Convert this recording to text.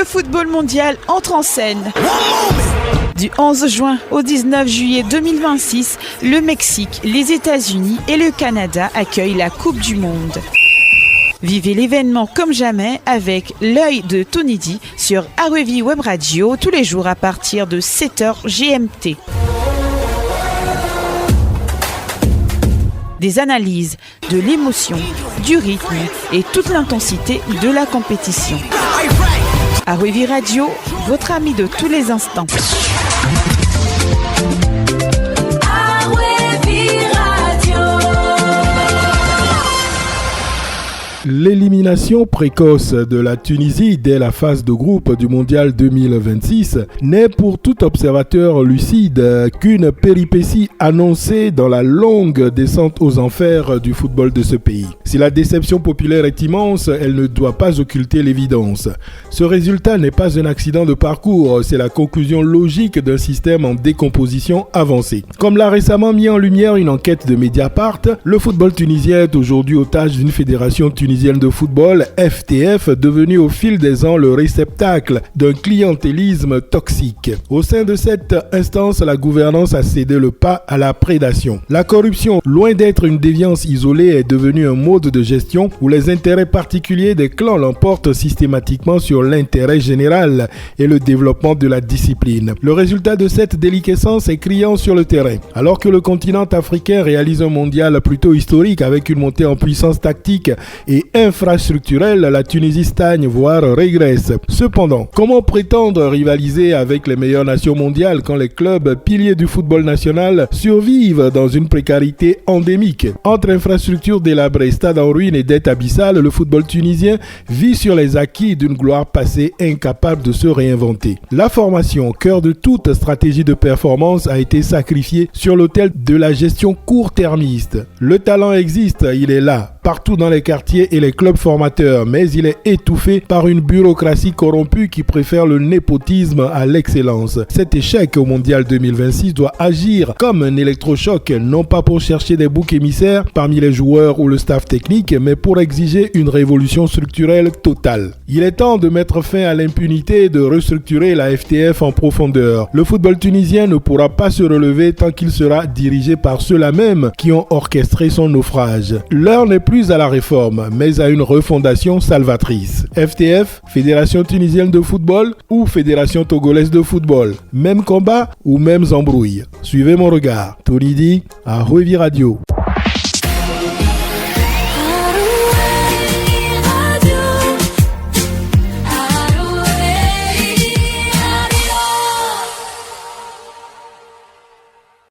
football mondial entre en scène. Du 11 juin au 19 juillet 2026, le Mexique, les États-Unis et le Canada accueillent la Coupe du Monde. Vivez l'événement comme jamais avec l'œil de Tony D sur REV Web Radio tous les jours à partir de 7h GMT. Des analyses, de l'émotion, du rythme et toute l'intensité de la compétition. REV Radio, votre ami de tous les instants. L'élimination précoce de la Tunisie dès la phase de groupe du Mondial 2026 n'est pour tout observateur lucide qu'une péripétie annoncée dans la longue descente aux enfers du football de ce pays. Si la déception populaire est immense, elle ne doit pas occulter l'évidence. Ce résultat n'est pas un accident de parcours, c'est la conclusion logique d'un système en décomposition avancée. Comme l'a récemment mis en lumière une enquête de Mediapart, le football tunisien est aujourd'hui otage d'une fédération tunisienne de football, FTF, devenue au fil des ans le réceptacle d'un clientélisme toxique. Au sein de cette instance, la gouvernance a cédé le pas à la prédation. La corruption, loin d'être une déviance isolée, est devenue un mode de gestion où les intérêts particuliers des clans l'emportent systématiquement sur l'intérêt général et le développement de la discipline. Le résultat de cette déliquescence est criant sur le terrain. Alors que le continent africain réalise un mondial plutôt historique avec une montée en puissance tactique et infrastructurelle, la Tunisie stagne, voire régresse. Cependant, comment prétendre rivaliser avec les meilleures nations mondiales quand les clubs piliers du football national survivent dans une précarité endémique? Entre infrastructures délabrées, stades en ruine et dettes abyssales, le football tunisien vit sur les acquis d'une gloire passée incapable de se réinventer. La formation, cœur de toute stratégie de performance, a été sacrifiée sur l'autel de la gestion court-termiste. Le talent existe, il est là, partout dans les quartiers et les clubs formateurs, mais il est étouffé par une bureaucratie corrompue qui préfère le népotisme à l'excellence. Cet échec au Mondial 2026 doit agir comme un électrochoc, non pas pour chercher des boucs émissaires parmi les joueurs ou le staff technique, mais pour exiger une révolution structurelle totale. Il est temps de mettre fin à l'impunité et de restructurer la FTF en profondeur. Le football tunisien ne pourra pas se relever tant qu'il sera dirigé par ceux-là même qui ont orchestré son naufrage. L'heure n'est plus à la réforme, mais à une refondation salvatrice. FTF, Fédération tunisienne de football ou Fédération togolaise de football. Même combat ou mêmes embrouilles. Suivez mon regard. Tony D à REV Radio.